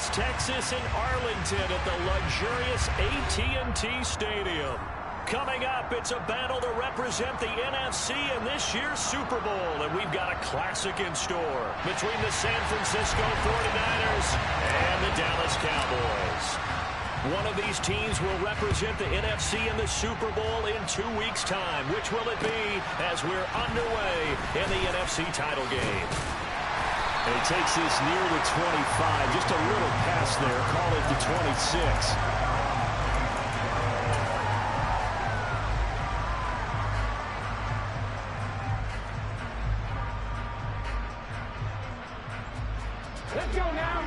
Dallas, Texas, and Arlington at the luxurious AT&T Stadium. Coming up, it's a battle to represent the NFC in this year's Super Bowl, and we've got a classic in store between the San Francisco 49ers and the Dallas Cowboys. One of these teams will represent the NFC in the Super Bowl in 2 weeks' time. Which will it be as we're underway in the NFC title game? And he takes this near the 25, just a little pass there, call it the 26. Let's go now.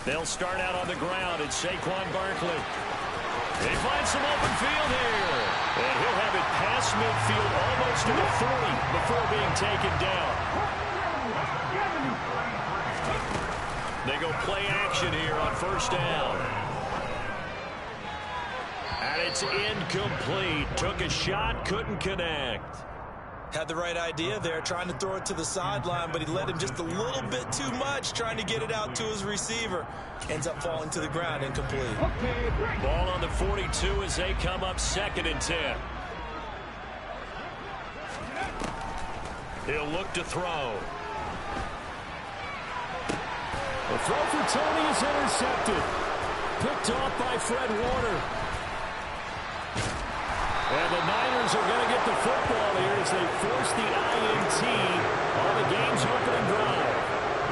They'll start out on the ground. It's Saquon Barkley. He finds some open field here. And he'll have it past midfield almost to the 40 before being taken down. They go play action here on first down. And it's incomplete. Took a shot, couldn't connect. Had the right idea there, trying to throw it to the sideline, but he let him just a little bit too much, trying to get it out to his receiver. Ends up falling to the ground, incomplete. Ball on the 42 as they come up 2nd and 10. He'll look to throw. The throw for Tony is intercepted. Picked off by Fred Warner. And the Niners are going to get the football here as they force the INT on the game's opening drive.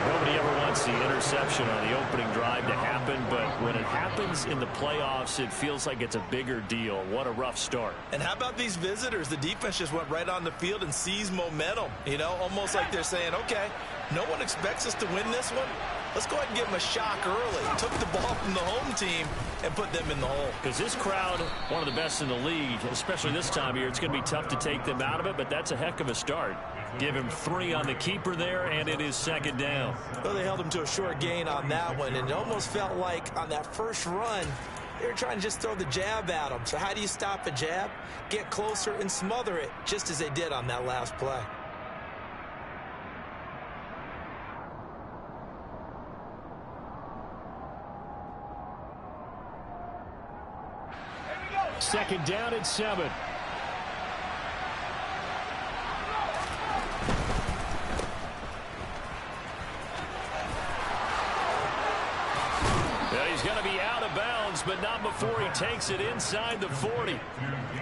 Nobody ever wants the interception on the opening drive to happen, but when it happens in the playoffs, it feels like it's a bigger deal. What a rough start. And how about these visitors? The defense just went right on the field and seized momentum. You know, almost like they're saying, okay, no one expects us to win this one. Let's go ahead and give them a shock early. Took the ball from the home team and put them in the hole. Because this crowd, one of the best in the league, especially this time of year, it's going to be tough to take them out of it, but that's a heck of a start. Give him 3 on the keeper there, and it is 2nd down. Well, they held him to a short gain on that one, and it almost felt like on that first run, they were trying to just throw the jab at him. So how do you stop a jab? Get closer and smother it, just as they did on that last play. Second down and 7. Well, he's going to be out of bounds, but not before he takes it inside the 40.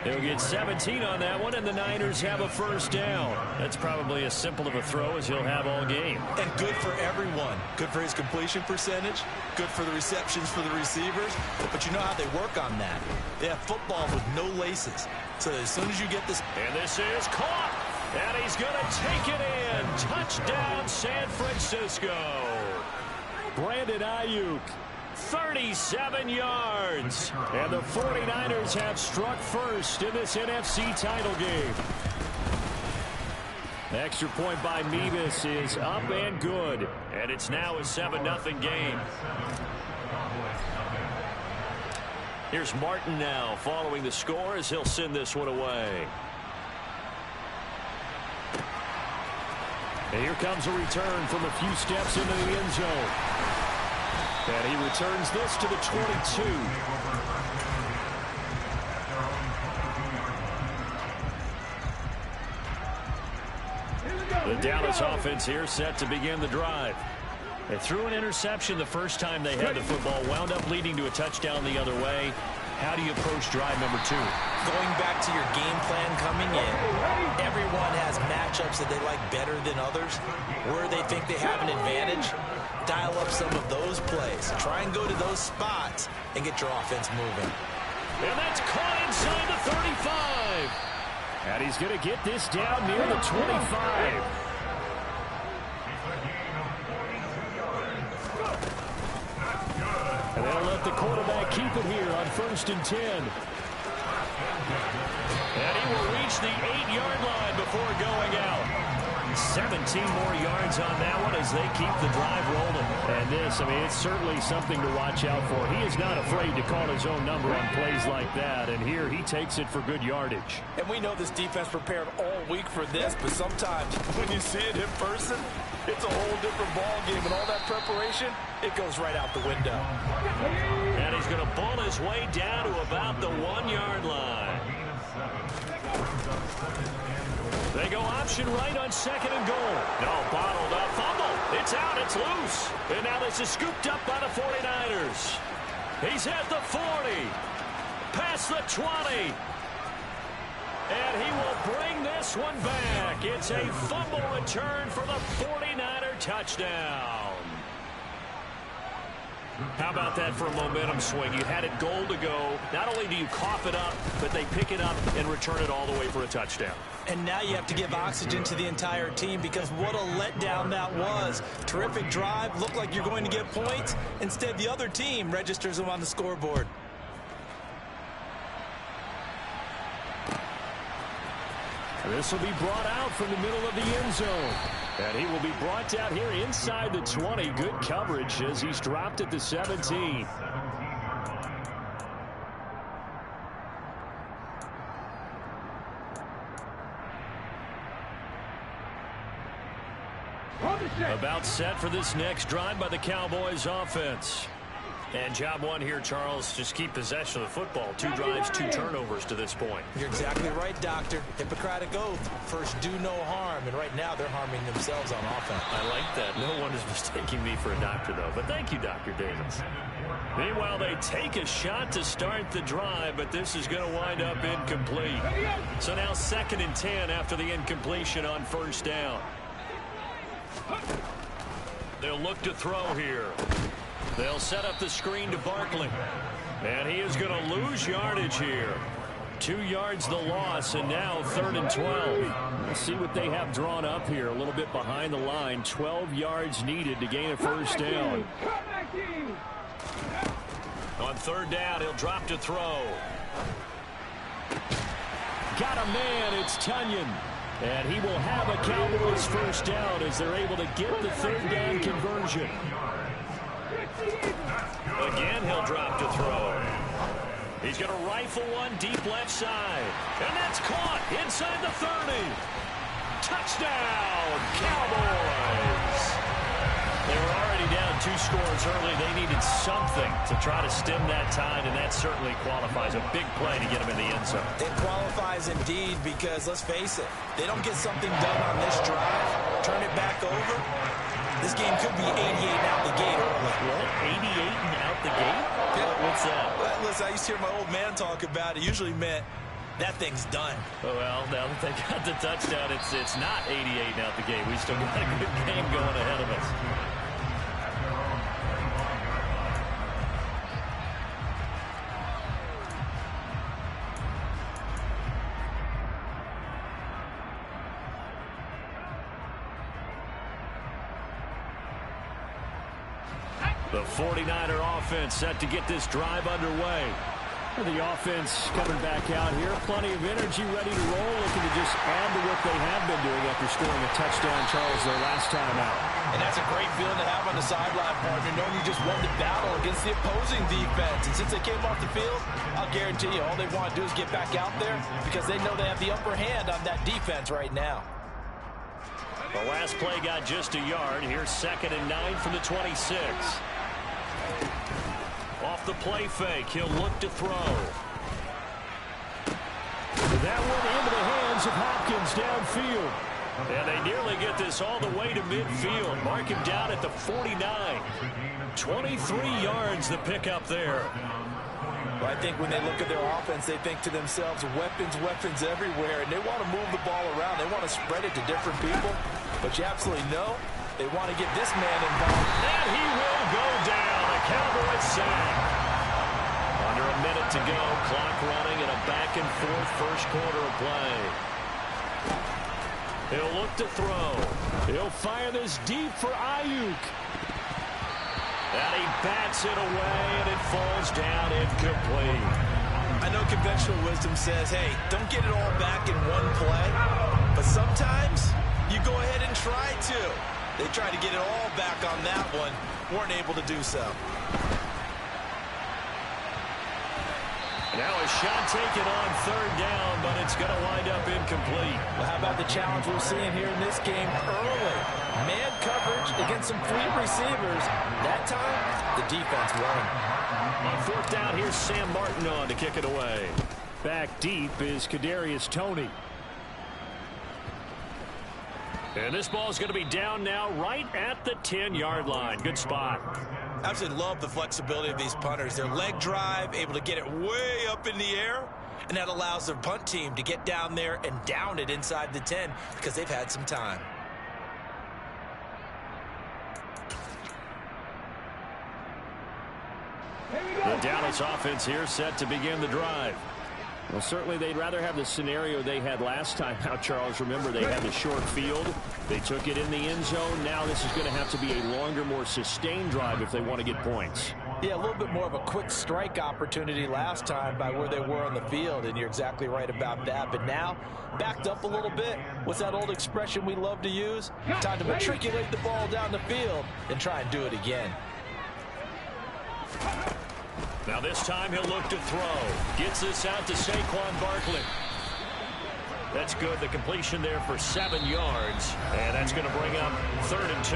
They'll get 17 on that one, and the Niners have a first down. That's probably as simple of a throw as he'll have all game. And good for everyone. Good for his completion percentage. Good for the receptions for the receivers. But you know how they work on that. They have football with no laces. So as soon as you get this... And this is caught. And he's going to take it in. Touchdown, San Francisco. Brandon Ayuk. 37 yards. And the 49ers have struck first in this NFC title game. The extra point by Mevis is up and good. And it's now a 7-0 game. Here's Martin now following the score as he'll send this one away. And here comes a return from a few steps into the end zone. And he returns this to the 22. The Dallas offense here set to begin the drive. They threw an interception the first time they had the football, wound up leading to a touchdown the other way. How do you approach drive number 2? Going back to your game plan coming in, everyone has matchups that they like better than others. Where they think they have an advantage, dial up some of those plays. Try and go to those spots and get your offense moving. And that's caught inside the 35. And he's going to get this down near the 25. And they'll let the quarterback keep it here on 1st and 10. And he will reach the 8-yard line before going out. 17 more yards on that one as they keep the drive rolling. And this, I mean, it's certainly something to watch out for. He is not afraid to call his own number on plays like that, and here he takes it for good yardage. And we know this defense prepared all week for this, but sometimes when you see it in person, it's a whole different ball game, and all that preparation, it goes right out the window. And he's going to ball his way down to about the 1-yard line. They go option right on 2nd and goal. No, bottled up, fumble. It's out, it's loose. And now this is scooped up by the 49ers. He's at the 40, past the 20. And he will bring this one back. It's a fumble return for the 49er touchdown. How about that for a momentum swing? You had it goal to go. Not only do you cough it up, but they pick it up and return it all the way for a touchdown. And now you have to give oxygen to the entire team because what a letdown that was. Terrific drive. Looked like you're going to get points. Instead, the other team registers them on the scoreboard. This will be brought out from the middle of the end zone. And he will be brought down here inside the 20. Good coverage as he's dropped at the 17. About set for this next drive by the Cowboys offense. And job one here, Charles, just keep possession of the football. 2 drives, 2 turnovers to this point. You're exactly right, Doctor. Hippocratic oath. First, do no harm. And right now, they're harming themselves on offense. I like that. No one is mistaking me for a doctor, though. But thank you, Dr. Davis. Meanwhile, they take a shot to start the drive, but this is going to wind up incomplete. So now 2nd and 10 after the incompletion on 1st down. They'll look to throw here. They'll set up the screen to Barkley. And he is going to lose yardage here. 2 yards the loss, and now 3rd and 12. Let's see what they have drawn up here. A little bit behind the line. 12 yards needed to gain a 1st down. On 3rd down, he'll drop to throw. Got a man. It's Tunyon. And he will have a Cowboys 1st down as they're able to get the 3rd down conversion. Again, he'll drop to throw. He's going to rifle one deep left side. And that's caught inside the 30. Touchdown, Cowboys. They were already down 2 scores early. They needed something to try to stem that tide, and that certainly qualifies. A big play to get them in the end zone. It qualifies indeed because, let's face it, they don't get something done on this drive, turn it back over, this game could be 88 out the gate early. What? 88 and out the gate? Yeah. What's that? Well, listen, I used to hear my old man talk about it. Usually meant that thing's done. Well, now that they got the touchdown, it's not 88 and out the gate. We still got a good game going ahead of us. The 49er offense set to get this drive underway. The offense coming back out here. Plenty of energy, ready to roll, looking to just add to what they have been doing after scoring a touchdown, Charles, their last time out. And that's a great feeling to have on the sideline, partner, knowing you just won the battle against the opposing defense. And since they came off the field, I'll guarantee you all they want to do is get back out there because they know they have the upper hand on that defense right now. The last play got just a yard. Here's 2nd and 9 from the 26. Off the play fake, he'll look to throw. That one into the hands of Hopkins downfield. And they nearly get this all the way to midfield. Mark him down at the 49. 23 yards the pickup there. Well, I think when they look at their offense, they think to themselves, weapons everywhere, and they want to move the ball around. They want to spread it to different people. But you absolutely know they want to get this man involved. And he will go down. A Cowboys sack. Under a minute to go. Clock running in a back-and-forth first quarter of play. He'll look to throw. He'll fire this deep for Ayuk. And he bats it away, and it falls down incomplete. I know conventional wisdom says, hey, don't get it all back in one play. But sometimes you go ahead and tried to. They tried to get it all back on that one. Weren't able to do so. Now a shot taken on third down, but it's going to wind up incomplete. Well, how about the challenge we're seeing here in this game early? Man coverage against some free receivers. That time, the defense won. On fourth down, here's Sam Martin on to kick it away. Back deep is Kadarius Toney. And this ball is going to be down now right at the 10-yard line. Good spot. Absolutely love the flexibility of these punters. Their leg drive, able to get it way up in the air, and that allows their punt team to get down there and down it inside the 10 because they've had some time. The Dallas offense here set to begin the drive. Well, certainly they'd rather have the scenario they had last time out, Charles. Remember, they had the short field. They took it in the end zone. Now this is going to have to be a longer, more sustained drive if they want to get points. Yeah, a little bit more of a quick strike opportunity last time by where they were on the field, and you're exactly right about that. But now, backed up a little bit. What's that old expression we love to use? Time to matriculate the ball down the field and try and do it again. Now this time he'll look to throw. Gets this out to Saquon Barkley. That's good. The completion there for 7 yards. And that's going to bring up 3rd and 2.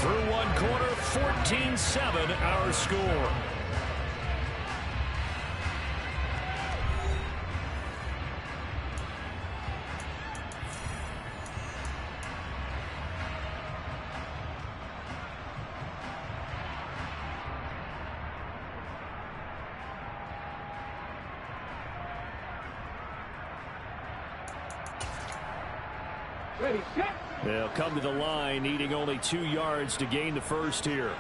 Through one quarter, 14-7 our score. They'll come to the line, needing only 2 yards to gain the first here.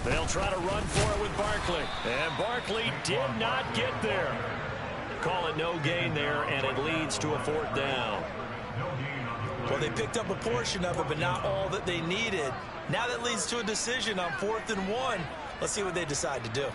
They'll try to run for it with Barkley. And Barkley did not get there. Call it no gain there, and it leads to a 4th down. Well, they picked up a portion of it, but not all that they needed. Now that leads to a decision on 4th and 1. Let's see what they decide to do.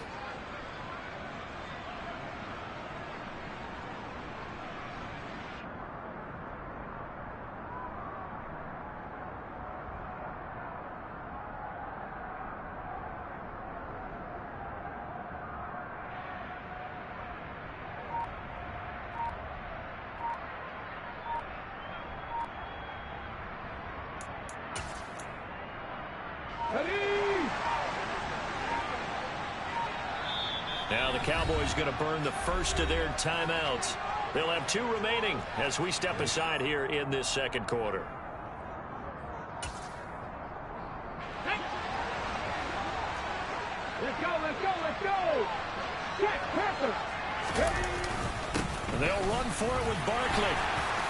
Now the Cowboys going to burn the first of their timeouts. They'll have 2 remaining as we step aside here in this second quarter. Let's go, let's go, let's go! Check, Panther! They'll run for it with Barkley.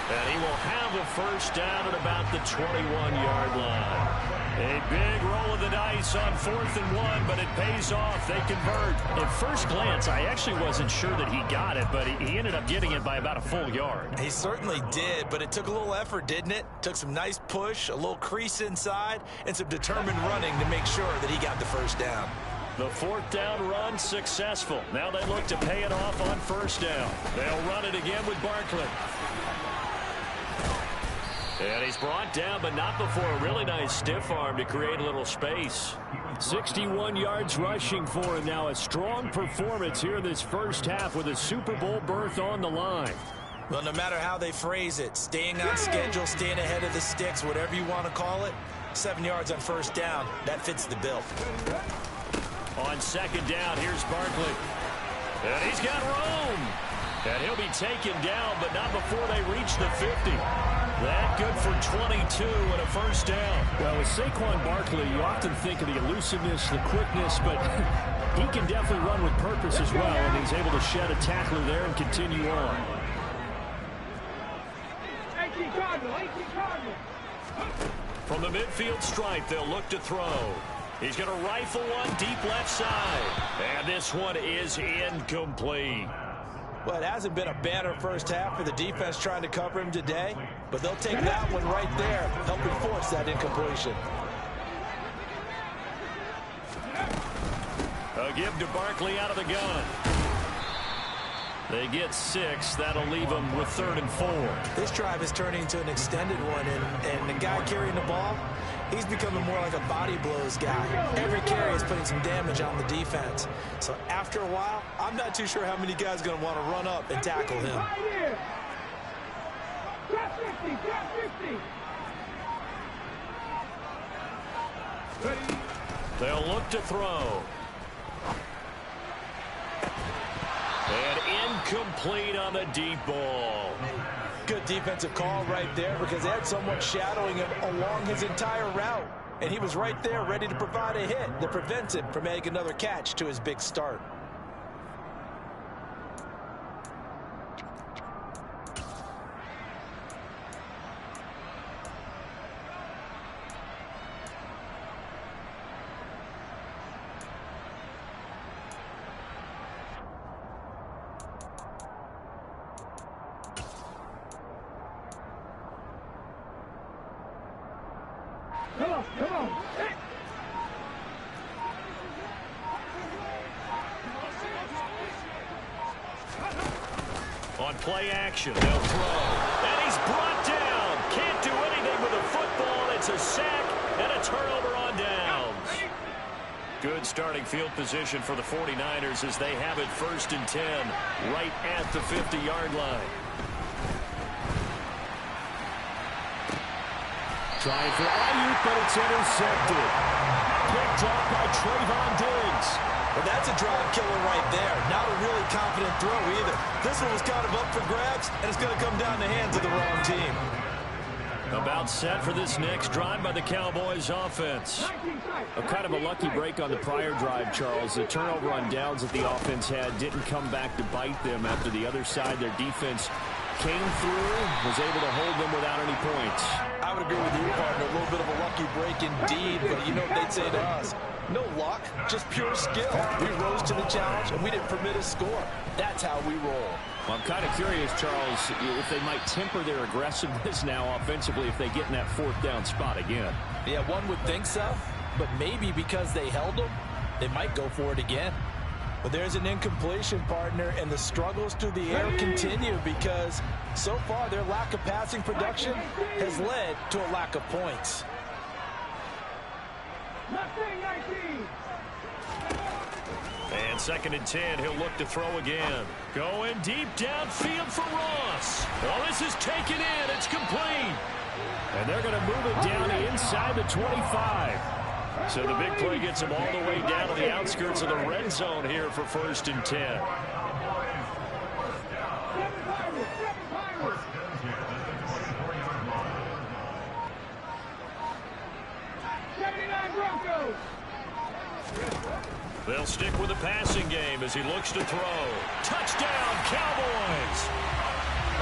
And he will have a first down at about the 21-yard line. A big roll of the dice on 4th and 1, but it pays off. They convert. At first glance, I actually wasn't sure that he got it, but he ended up getting it by about a full yard. He certainly did, but it took a little effort, didn't it? Took some nice push, a little crease inside, and some determined running to make sure that he got the first down. The 4th down run successful. Now they look to pay it off on 1st down. They'll run it again with Barkley. And he's brought down, but not before a really nice stiff arm to create a little space. 61 yards rushing for him now. A strong performance here in this first half with a Super Bowl berth on the line. Well, no matter how they phrase it, staying on schedule, staying ahead of the sticks, whatever you want to call it, 7 yards on 1st down, that fits the bill. On 2nd down, here's Barkley. And he's got room. And he'll be taken down, but not before they reach the 50. That good for 22 and a first down. Well, with Saquon Barkley, you often think of the elusiveness, the quickness, but he can definitely run with purpose as well, and he's able to shed a tackler there and continue on. 18 Cardinal, 18 Cardinal. From the midfield stripe, they'll look to throw. He's going to rifle one deep left side. And this one is incomplete. Well, it hasn't been a banner first half for the defense trying to cover him today, but they'll take that one right there, helping force that incompletion. A give to Barkley out of the gun. They get 6. That'll leave them with 3rd and 4. This drive is turning into an extended one, and the guy carrying the ball, he's becoming more like a body blows guy. Every carry is putting some damage on the defense. So after a while, I'm not too sure how many guys are going to want to run up and tackle him. Drop 50, drop 50. Ready? They'll look to throw. And incomplete on the deep ball. Good defensive call right there because they had someone shadowing him along his entire route. And he was right there ready to provide a hit that prevents him from making another catch to his big start. Come on, come on. On play action, they'll throw. And he's brought down. Can't do anything with a football. It's a sack and a turnover on downs. Good starting field position for the 49ers as they have it 1st and 10 right at the 50-yard line. Trying for Ayuk, but it's intercepted. Picked off by Trayvon Diggs. Well, that's a drive killer right there. Not a really confident throw either. This one was kind of up for grabs, and it's going to come down the hands of the wrong team. About set for this next drive by the Cowboys offense. A kind of a lucky break on the prior drive, Charles. The turnover on downs that the offense had didn't come back to bite them after the other side. Their defense came through, was able to hold them without any points. I would agree with you, partner. A little bit of a lucky break indeed, but you know what they'd say to us? No luck, just pure skill. We rose to the challenge, and we didn't permit a score. That's how we roll. Well, I'm kind of curious, Charles, if they might temper their aggressiveness now offensively if they get in that 4th down spot again. Yeah, one would think so, but maybe because they held them, they might go for it again. But there's an incompletion, partner, and the struggles through the air continue because so far their lack of passing production has led to a lack of points. And 2nd and 10, he'll look to throw again. Going deep downfield for Ross. Well, this is taken in. It's complete. And they're going to move it down inside the 25. So the big play gets him all the way down to the outskirts of the red zone here for 1st and 10. They'll stick with the passing game as he looks to throw. Touchdown, Cowboys!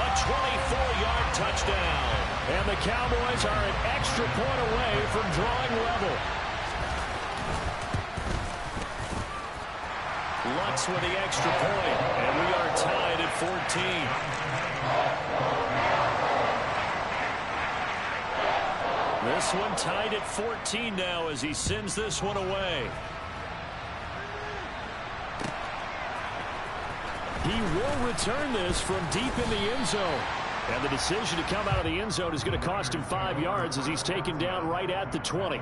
A 24-yard touchdown. And the Cowboys are an extra point away from drawing level. Lutz with the extra point, and we are tied at 14. This one tied at 14 now as he sends this one away. He will return this from deep in the end zone. And the decision to come out of the end zone is going to cost him 5 yards as he's taken down right at the 20.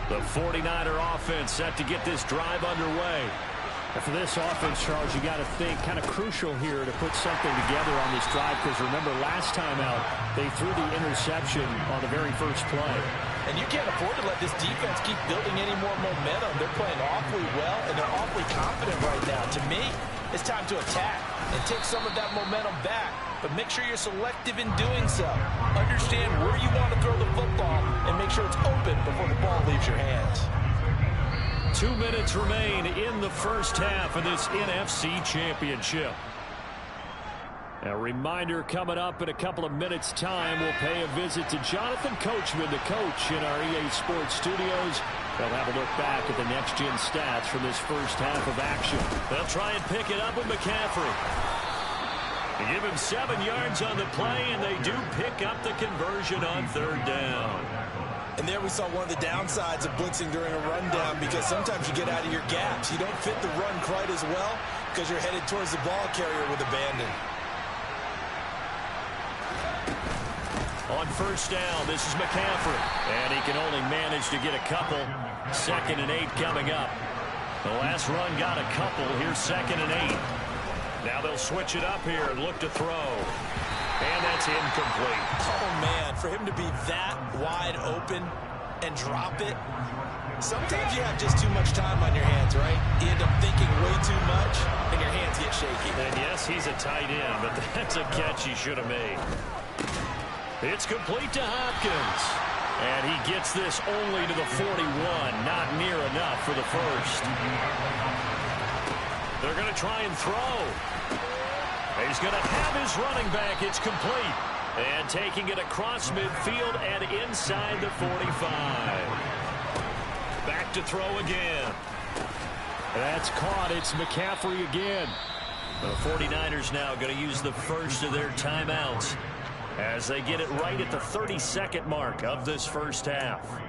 The 49er offense set to get this drive underway. And for this offense, Charles, you got to think kind of crucial here to put something together on this drive because remember last time out they threw the interception on the very first play. And you can't afford to let this defense keep building any more momentum. They're playing awfully well, and they're awfully confident right now. To me, it's time to attack and take some of that momentum back. But make sure you're selective in doing so. Understand where you want to throw the football and make sure it's open before the ball leaves your hands. 2 minutes remain in the first half of this NFC Championship. A reminder coming up in a couple of minutes' time. We'll pay a visit to Jonathan Coachman, the coach in our EA Sports studios. They'll have a look back at the next-gen stats from this first half of action. They'll try and pick it up with McCaffrey. They give him 7 yards on the play, and they do pick up the conversion on 3rd down. And there we saw one of the downsides of blitzing during a rundown, because sometimes you get out of your gaps. You don't fit the run quite as well because you're headed towards the ball carrier with abandon. On first down, this is McCaffrey. And he can only manage to get a couple. 2nd and 8 coming up. The last run got a couple. Here's 2nd and 8. Now they'll switch it up here and look to throw. And that's incomplete. Oh, man, for him to be that wide open and drop it. Sometimes you have just too much time on your hands, right? You end up thinking way too much, and your hands get shaky. And yes, he's a tight end, but that's a catch he should have made. It's complete to Hopkins. And he gets this only to the 41. Not near enough for the first. They're going to try and throw. He's going to have his running back. It's complete. And taking it across midfield and inside the 45. Back to throw again. That's caught. It's McCaffrey again. The 49ers now going to use the first of their timeouts as they get it right at the 32nd mark of this first half.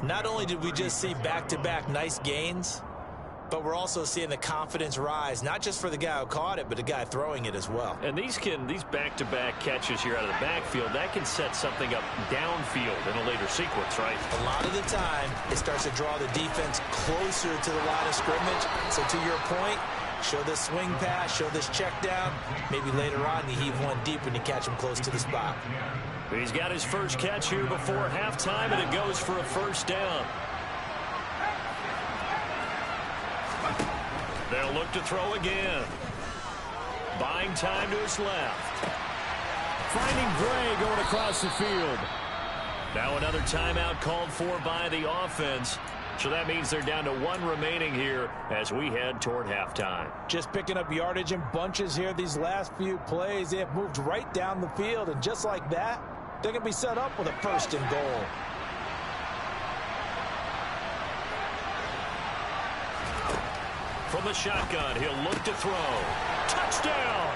Not only did we just see back-to-back nice gains, but we're also seeing the confidence rise, not just for the guy who caught it, but the guy throwing it as well. And these back-to-back catches here out of the backfield, that can set something up downfield in a later sequence, right? A lot of the time, it starts to draw the defense closer to the line of scrimmage. So to your point, show this swing pass, show this check down. Maybe later on you heave one deep when you catch him close to the spot. He's got his first catch here before halftime, and it goes for a first down. They'll look to throw again. Buying time to his left. Finding Gray going across the field. Now another timeout called for by the offense. So that means they're down to 1 remaining here as we head toward halftime. Just picking up yardage in bunches here these last few plays. They have moved right down the field, and just like that, they're going to be set up with a 1st and goal. From the shotgun, he'll look to throw. Touchdown!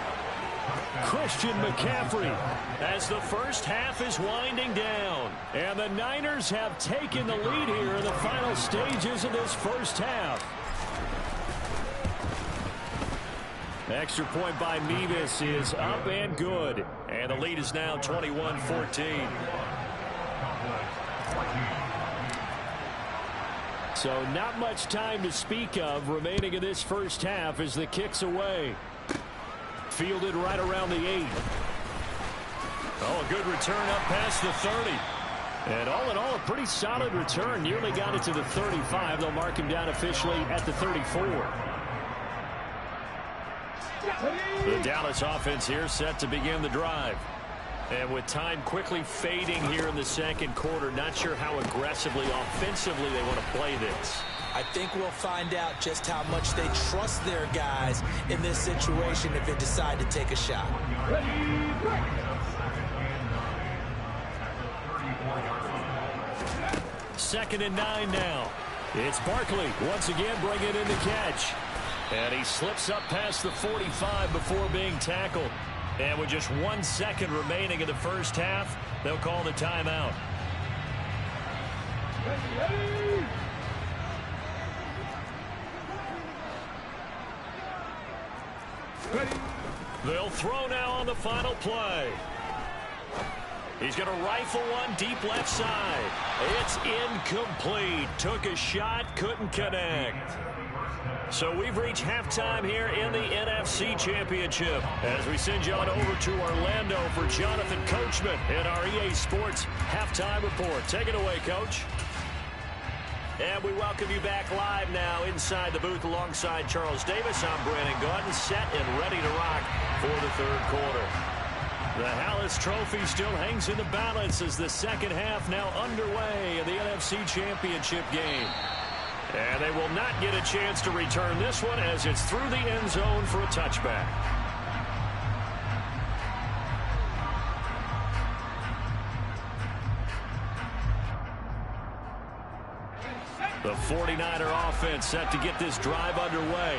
Christian McCaffrey as the first half is winding down. And the Niners have taken the lead here in the final stages of this first half. Extra point by Mevis is up and good. And the lead is now 21-14. So not much time to speak of remaining in this first half as the kick's away. Fielded right around the 8. Oh, a good return up past the 30. And all in all, a pretty solid return. Nearly got it to the 35. They'll mark him down officially at the 34. The Dallas offense here set to begin the drive. And with time quickly fading here in the second quarter, not sure how aggressively, offensively they want to play this. I think we'll find out just how much they trust their guys in this situation if they decide to take a shot. Second and 9 now. It's Barkley once again bringing in the catch. And he slips up past the 45 before being tackled. And with just 1 second remaining in the first half, they'll call the timeout. They'll throw now on the final play. He's going to rifle one deep left side. It's incomplete. Took a shot, couldn't connect. So we've reached halftime here in the NFC Championship as we send you on over to Orlando for Jonathan Coachman in our EA Sports Halftime Report. Take it away, Coach. And we welcome you back live now inside the booth alongside Charles Davis. I'm Brandon Gaudin, set and ready to rock for the third quarter. The Hallis Trophy still hangs in the balance as the second half now underway in the NFC Championship game. And they will not get a chance to return this one as it's through the end zone for a touchback. The 49er offense set to get this drive underway.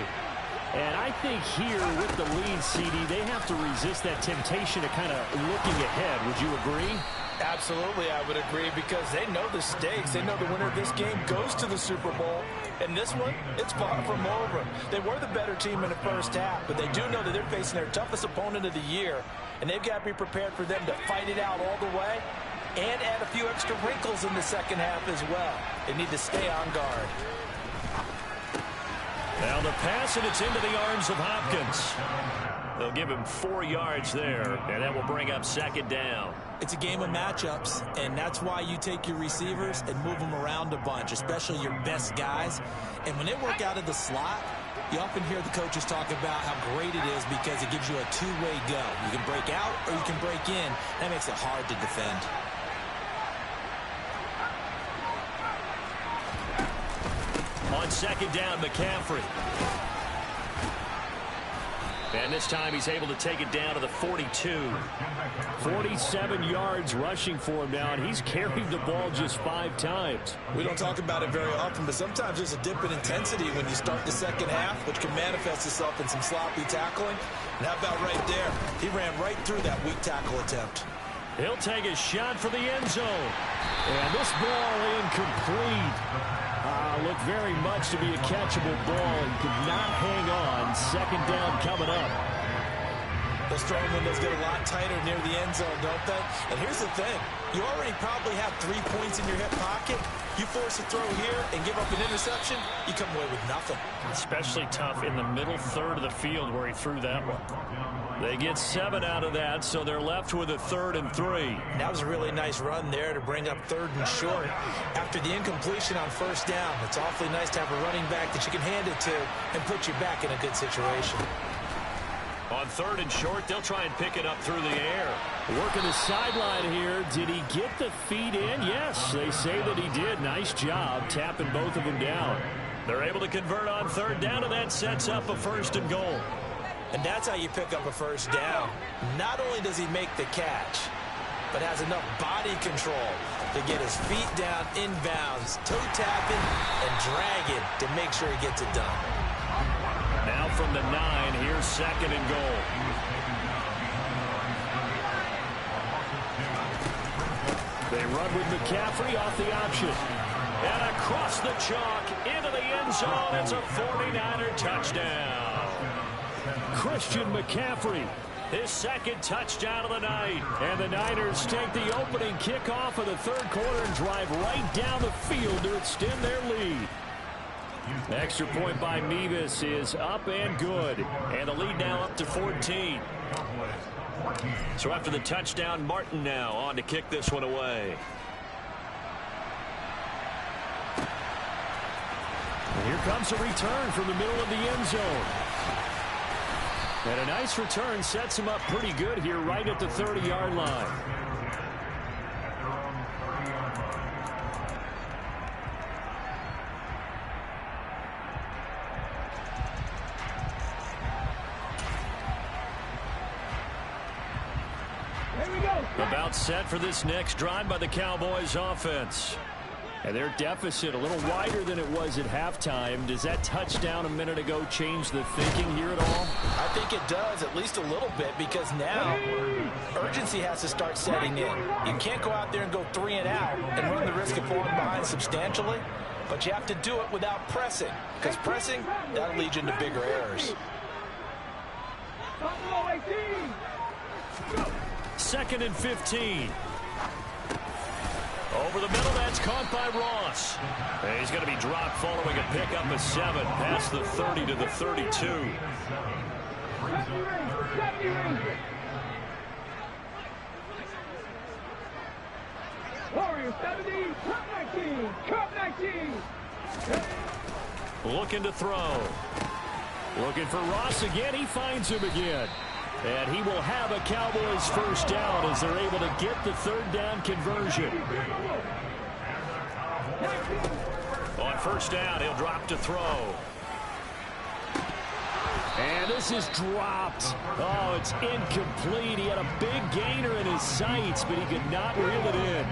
And I think here with the lead, CD, they have to resist that temptation of kind of looking ahead. Would you agree? Absolutely, I would agree, because they know the stakes. They know the winner of this game goes to the Super Bowl. And this one, it's far from over. They were the better team in the first half, but they do know that they're facing their toughest opponent of the year, and they've got to be prepared for them to fight it out all the way and add a few extra wrinkles in the second half as well. They need to stay on guard. Now the pass, and it's into the arms of Hopkins. They'll give him 4 yards there, and that will bring up second down. It's a game of matchups, and that's why you take your receivers and move them around a bunch, especially your best guys. And when they work out of the slot, you often hear the coaches talk about how great it is because it gives you a two-way go. You can break out or you can break in. That makes it hard to defend. On second down, McCaffrey. And this time he's able to take it down to the 42. 47 yards rushing for him now, and he's carried the ball just 5 times. We don't talk about it very often, but sometimes there's a dip in intensity when you start the second half, which can manifest itself in some sloppy tackling. And how about right there? He ran right through that weak tackle attempt. He'll take a shot for the end zone. And this ball incomplete. Looked very much to be a catchable ball and could not hang on. Second down coming up. Those throwing windows get a lot tighter near the end zone, don't they? And here's the thing. You already probably have 3 points in your hip pocket. You force a throw here and give up an interception, you come away with nothing. Especially tough in the middle third of the field where he threw that one. They get 7 out of that, so they're left with a 3rd and 3. That was a really nice run there to bring up 3rd and short. After the incompletion on first down, it's awfully nice to have a running back that you can hand it to and put you back in a good situation. On 3rd and short, they'll try and pick it up through the air. Working the sideline here. Did he get the feet in? Yes, they say that he did. Nice job tapping both of them down. They're able to convert on 3rd down, and that sets up a 1st and goal. And that's how you pick up a first down. Not only does he make the catch, but has enough body control to get his feet down inbounds, toe tapping, and dragging to make sure he gets it done. Now from the 9, here's 2nd and goal. They run with McCaffrey off the option. And across the chalk into the end zone. It's a 49er touchdown. Christian McCaffrey, his 2nd touchdown of the night. And the Niners take the opening kickoff of the 3rd quarter and drive right down the field to extend their lead. Extra point by Mevis is up and good. And the lead now up to 14. So after the touchdown, Martin now on to kick this one away. And here comes a return from the middle of the end zone. And a nice return sets him up pretty good here right at the 30-yard line. Here we go. About set for this next drive by the Cowboys offense. And their deficit a little wider than it was at halftime. Does that touchdown a minute ago change the thinking here at all? I think it does, at least a little bit, because now urgency has to start setting in. You can't go out there and go 3 and out and run the risk of falling behind substantially, but you have to do it without pressing, because pressing, that'll lead you into bigger errors. 2nd and 15. Over the middle, that's caught by Ross. And he's going to be dropped following a pickup of 7 past the 30 to the 32. Warriors 70, Cup 19, Cup 19. Looking to throw. Looking for Ross again. He finds him again. And he will have a Cowboys first down as they're able to get the 3rd down conversion. On 1st down, he'll drop to throw. And this is dropped. Oh, it's incomplete. He had a big gainer in his sights, but he could not reel it in.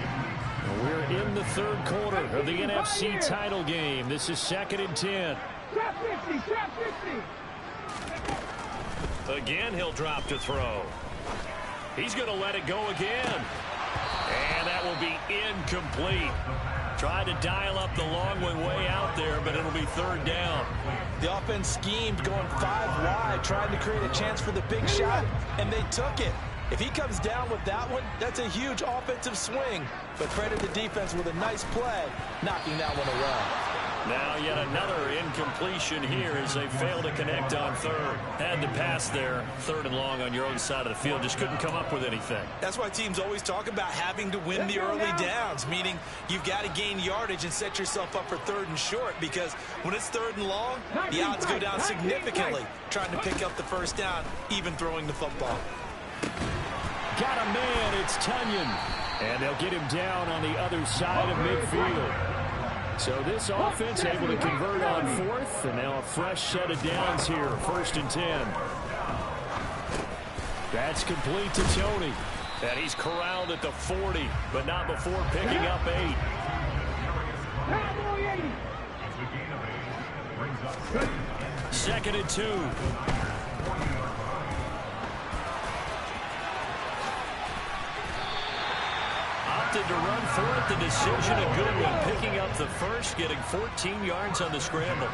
We're in the 3rd quarter of the NFC title game. This is 2nd and 10. Trap 50, trap 50. Again, he'll drop to throw. He's going to let it go again. And that will be incomplete. Tried to dial up the long way out there, but it'll be third down. The offense schemed going 5 wide, trying to create a chance for the big shot, and they took it. If he comes down with that one, that's a huge offensive swing. But credit the defense with a nice play, knocking that one away. Now yet another incompletion here as they fail to connect on third. Had to pass there, third and long on your own side of the field. Just couldn't come up with anything. That's why teams always talk about having to win the early downs, meaning you've got to gain yardage and set yourself up for third and short, because when it's third and long, the odds go down significantly trying to pick up the first down, even throwing the football. Got a man, it's Tunyon. And they'll get him down on the other side of midfield. So this offense able to convert on fourth, and now a fresh set of downs here, 1st and 10. That's complete to Tony. And he's corralled at the 40, but not before picking up 8. 2nd and 2. Opted to run for it. The decision a good one. Picking up the first, getting 14 yards on the scramble.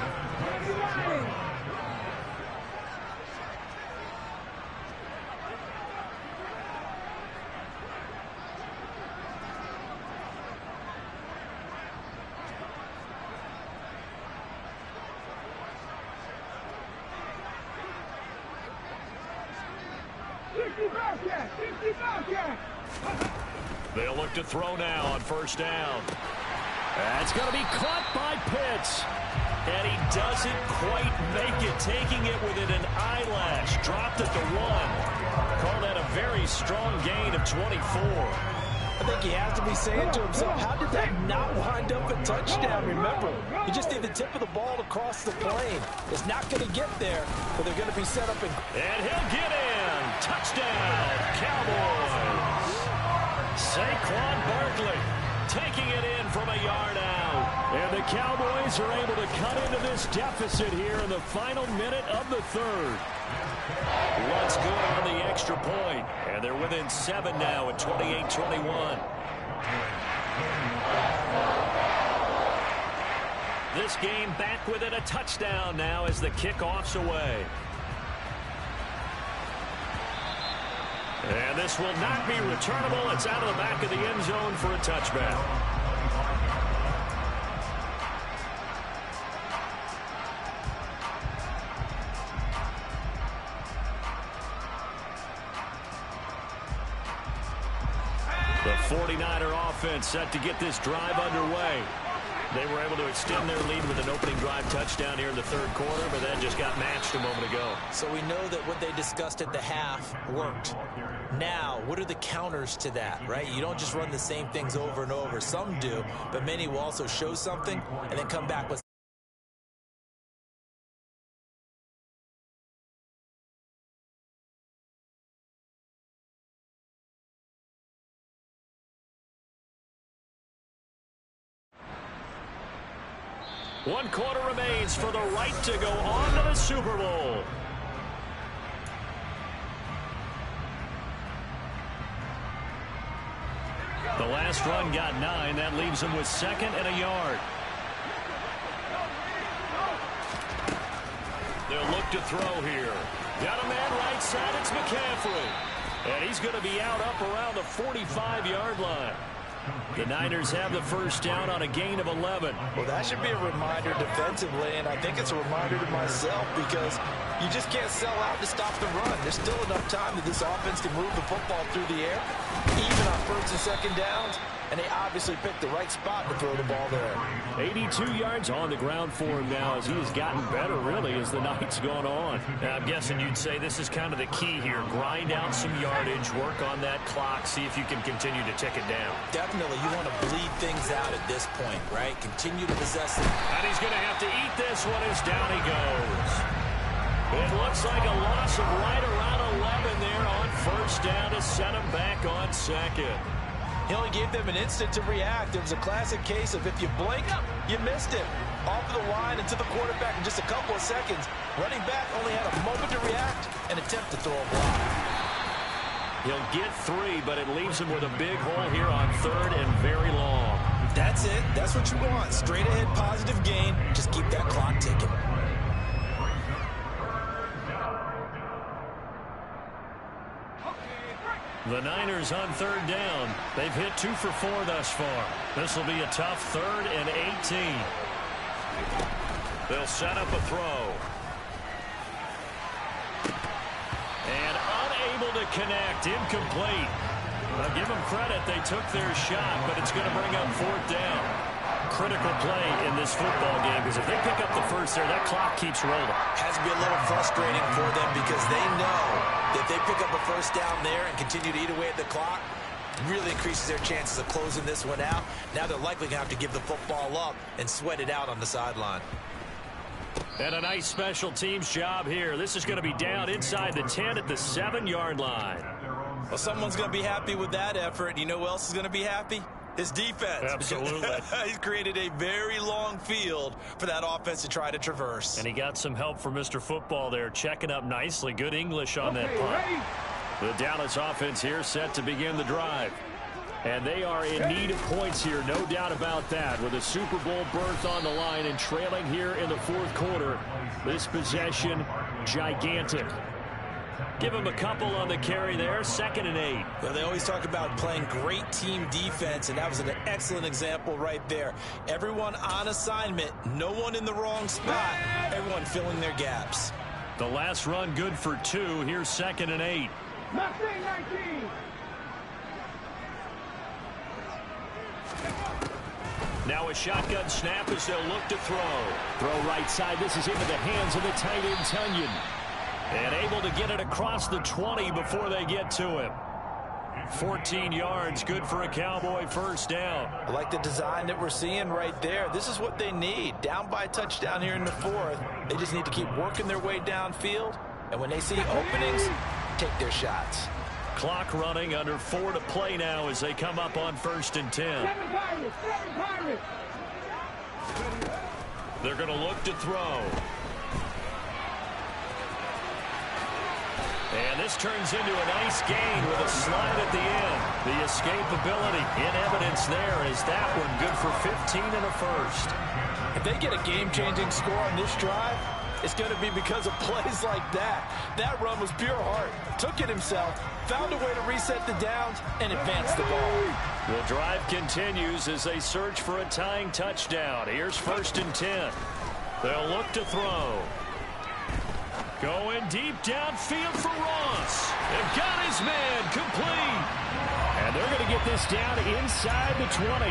They'll look to throw now on 1st down. That's going to be caught by Pitts. And he doesn't quite make it, taking it within an eyelash. Dropped at the 1. Call that a very strong gain of 24. I think he has to be saying to himself, how did that not wind up a touchdown? Remember, you just need the tip of the ball to cross the plane. It's not going to get there, but they're going to be set up. And he'll get in. Touchdown, Cowboys. Saquon Barkley taking it in from a yard out. And the Cowboys are able to cut into this deficit here in the final minute of the third. What's good on the extra point. And they're within 7 now at 28-21. This game back within a touchdown now as the kickoff's away. And this will not be returnable. It's out of the back of the end zone for a touchback. The 49er offense set to get this drive underway. They were able to extend their lead with an opening drive touchdown here in the third quarter, but that just got matched a moment ago. So we know that what they discussed at the half worked. Now, what are the counters to that, right? You don't just run the same things over and over. Some do, but many will also show something and then come back with One quarter remains for the right to go on to the Super Bowl. The last run got 9. That leaves him with 2nd and a yard. They'll look to throw here. Got a man right side. It's McCaffrey. And he's going to be out up around the 45-yard line. The Niners have the first down on a gain of 11. Well, that should be a reminder defensively, and I think it's a reminder to myself because you just can't sell out to stop the run. There's still enough time that this offense can move the football through the air, even on 1st and 2nd downs, and they obviously picked the right spot to throw the ball there. 82 yards on the ground for him now as he has gotten better, really, as the night's gone on. Now, I'm guessing you'd say this is kind of the key here. Grind out some yardage, work on that clock, see if you can continue to tick it down. Definitely, you want to bleed things out at this point, right? Continue to possess it. And he's going to have to eat this one as down he goes. It looks like a loss of right around 11 there on 1st down to set him back on 2nd. He only gave them an instant to react. It was a classic case of if you blink, you missed it. Off of the line and to the quarterback in just a couple of seconds. Running back only had a moment to react and attempt to throw a block. He'll get 3, but it leaves him with a big hole here on 3rd and very long. That's it. That's what you want. Straight ahead, positive gain. Just keep that clock ticking. The Niners on 3rd down. They've hit 2 for 4 thus far. This will be a tough 3rd and 18. They'll set up a throw. And unable to connect. Incomplete. Now give them credit. They took their shot, but it's going to bring up 4th down. Critical play in this football game, because if they pick up the first there, that clock keeps rolling. Has to be a little frustrating for them because they know that if they pick up a first down there and continue to eat away at the clock, it really increases their chances of closing this one out. Now they're likely going to have to give the football up and sweat it out on the sideline. And a nice special teams job here. This is going to be down inside the 10 at the 7-yard line. Well, someone's going to be happy with that effort. You know who else is going to be happy? His defense. Absolutely. He's created a very long field for that offense to try to traverse. And he got some help from Mr. Football there, checking up nicely. Good English on that punt. The Dallas offense here set to begin the drive. And they are in need of points here, no doubt about that. With a Super Bowl berth on the line and trailing here in the 4th quarter. This possession, gigantic. Give him a couple on the carry there. 2nd and 8. Well, they always talk about playing great team defense, and that was an excellent example right there. Everyone on assignment, no one in the wrong spot, everyone filling their gaps. The last run good for 2. Here's 2nd and 8. Mustang 19. Now a shotgun snap as they'll look to throw. Throw right side. This is into the hands of the tight end, Tunyon. And able to get it across the 20 before they get to him. 14 yards, good for a Cowboy first down. I like the design that we're seeing right there. This is what they need. Down by a touchdown here in the 4th. They just need to keep working their way downfield. And when they see openings, take their shots. Clock running, under 4 to play now as they come up on 1st and 10. 7 Pirates. They're going to look to throw. And this turns into a nice gain with a slide at the end. The escapability in evidence there is that one good for 15 and a first. If they get a game-changing score on this drive, it's going to be because of plays like that. That run was pure heart. Took it himself, found a way to reset the downs, and advance the ball. The drive continues as they search for a tying touchdown. Here's 1st and 10. They'll look to throw. Going deep downfield for Ross. They've got his man complete. And they're going to get this down inside the 20.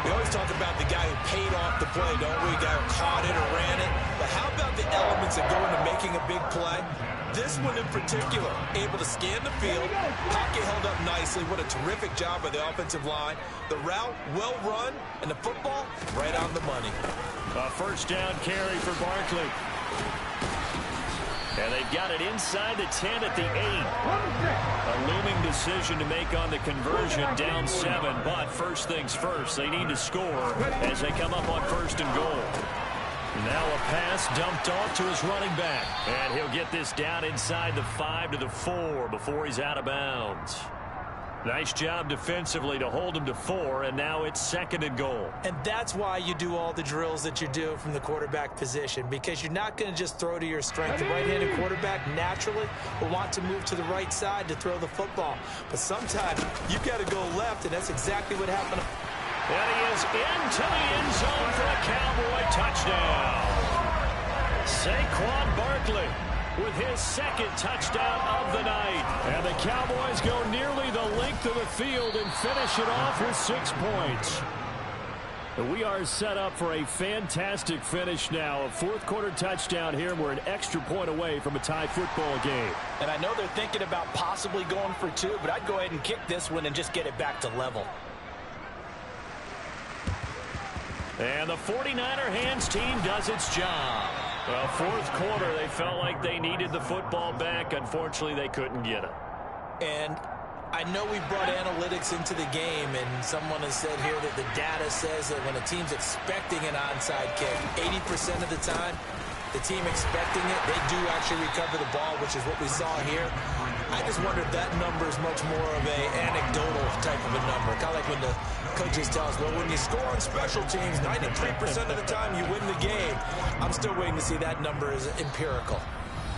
We always talk about the guy who paid off the play, don't we? The guy who caught it or ran it. But how about the elements that go into making a big play? This one in particular, able to scan the field. Pocket held up nicely. What a terrific job by the offensive line. The route, well run, and the football, right on the money. A first down carry for Barkley. And they've got it inside the 10 at the 8. A looming decision to make on the conversion, down 7. But first things first, they need to score as they come up on 1st and goal. Now a pass dumped off to his running back. And he'll get this down inside the 5 to the 4 before he's out of bounds. Nice job defensively to hold him to 4, and now it's 2nd and goal. And that's why you do all the drills that you do from the quarterback position, because you're not going to just throw to your strength. The right-handed quarterback naturally will want to move to the right side to throw the football. But sometimes you've got to go left, and that's exactly what happened. And he is into the end zone for a Cowboy touchdown. Saquon Barkley with his 2nd touchdown of the night. And the Cowboys go nearly the length of the field and finish it off with 6 points. We are set up for a fantastic finish now. A 4th quarter touchdown here. We're an extra point away from a tie football game. And I know they're thinking about possibly going for 2, but I'd go ahead and kick this one and just get it back to level. And the 49er hands team does its job. Well, 4th quarter, they felt like they needed the football back. Unfortunately, they couldn't get it. And I know we brought analytics into the game, and someone has said here that the data says that when a team's expecting an onside kick, 80% of the time, the team expecting it, they do actually recover the ball, which is what we saw here. I just wonder if that number is much more of a anecdotal type of a number. Kind of like when the coaches tell us, well, when you score on special teams, 93% of the time you win the game. I'm still waiting to see that number is empirical.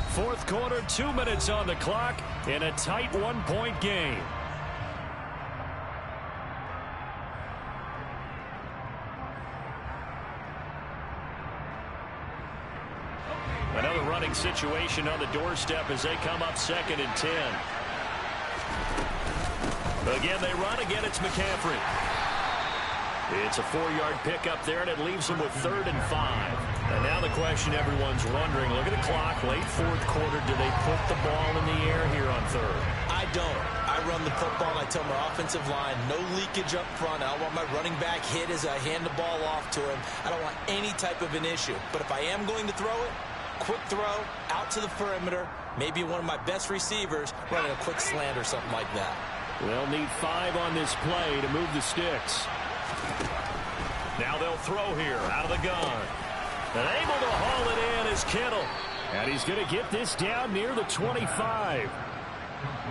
Fourth quarter, 2 minutes on the clock in a tight one-point game. Another running situation on the doorstep as they come up 2nd and 10. Again, they run. Again, it's McCaffrey. It's a 4-yard pickup there, and it leaves them with 3rd and 5. And now the question everyone's wondering, look at the clock, late fourth quarter, do they put the ball in the air here on 3rd? I don't. I run the football, and I tell my offensive line, no leakage up front. I don't want my running back hit as I hand the ball off to him. I don't want any type of an issue. But if I am going to throw it, quick throw, out to the perimeter, maybe one of my best receivers running a quick slant or something like that. They'll need 5 on this play to move the sticks. Now they'll throw here, out of the gun. And able to haul it in is Kittle. And he's going to get this down near the 25.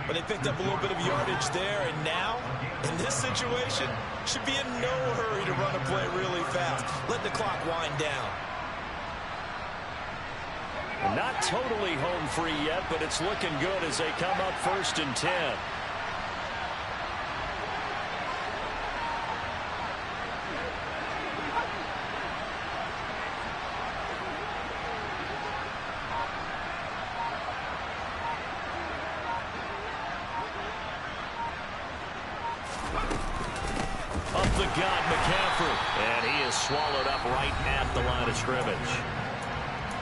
But they picked up a little bit of yardage there, and now, in this situation, should be in no hurry to run a play really fast. Let the clock wind down. Not totally home free yet, but it's looking good as they come up 1st and 10. Up the gut, McCaffrey. And he is swallowed up right at the line of scrimmage.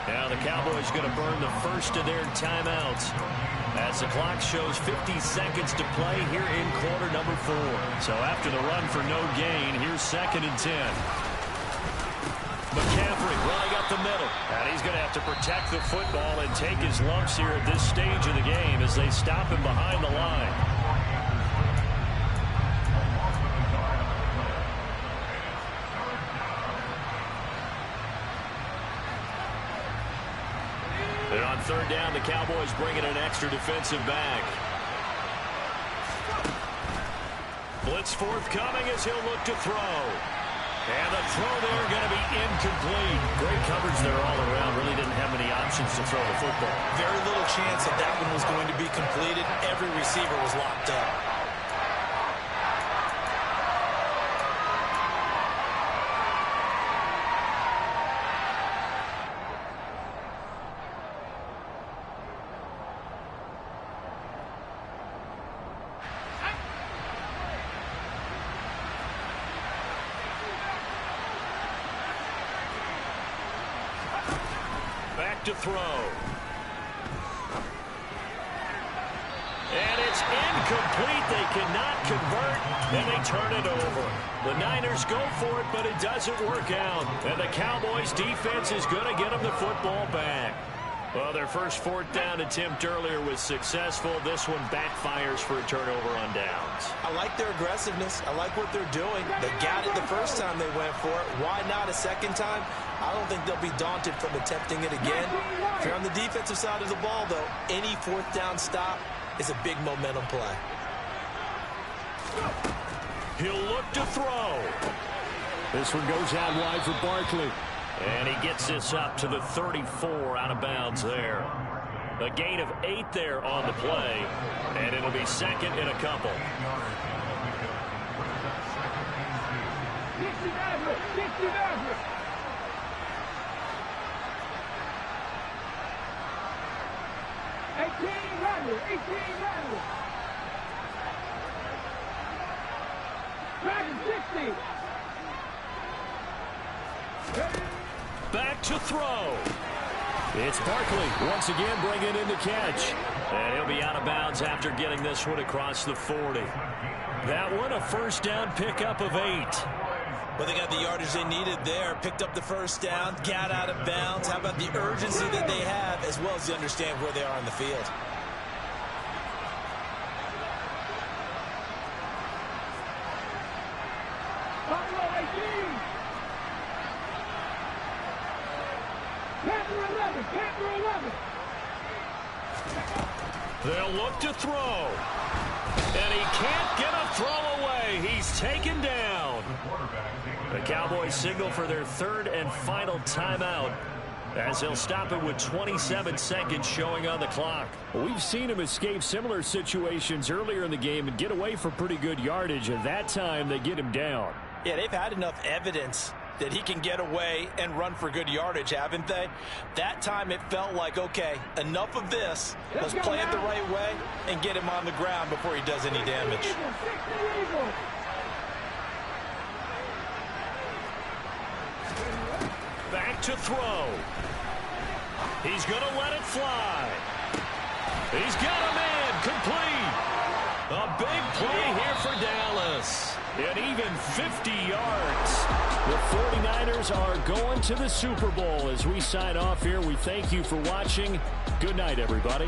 Now the Cowboys going to burn the first of their timeouts as the clock shows 50 seconds to play here in quarter number 4. So after the run for no gain, here's 2nd and 10. McCaffrey running up the middle. And he's going to have to protect the football and take his lumps here at this stage of the game as they stop him behind the line. And on 3rd down, the Cowboys bring in an extra defensive back. Blitz forthcoming as he'll look to throw. And the throw there going to be incomplete. Great coverage there all around. Really didn't have many options to throw the football. Very little chance that that one was going to be completed. Every receiver was locked up. To throw. And it's incomplete. They cannot convert, and they turn it over. The Niners go for it, but it doesn't work out. And the Cowboys defense is going to get them the football back. Well, their first 4th down attempt earlier was successful. This one backfires for a turnover on downs. I like their aggressiveness. I like what they're doing. They got it the first time they went for it. Why not a second time? I don't think they'll be daunted from attempting it again. If you're on the defensive side of the ball, though, any 4th down stop is a big momentum play. He'll look to throw. This one goes out wide for Barkley. And he gets this up to the 34 out of bounds there. A gain of 8 there on the play. And it'll be 2nd and a couple. Back to throw. It's Barkley once again bringing in the catch. And he'll be out of bounds after getting this one across the 40. That one a 1st down pickup of 8. But they got the yardage they needed there. Picked up the 1st down, got out of bounds. How about the urgency that they have, as well as they understand where they are on the field? They'll look to throw. And he can't get a throw away. He's taken down. The Cowboys signal for their third and final timeout, as they'll stop it with 27 seconds showing on the clock. Well, we've seen him escape similar situations earlier in the game and get away for pretty good yardage, and that time they get him down. Yeah, they've had enough evidence that he can get away and run for good yardage, haven't they? That time it felt like, okay, enough of this. Let's play it the right way and get him on the ground before he does any damage. Back to throw. He's going to let it fly. He's got a man complete. A big play here for Dallas. And even 50 yards. The 49ers are going to the Super Bowl. As we sign off here, we thank you for watching. Good night, everybody.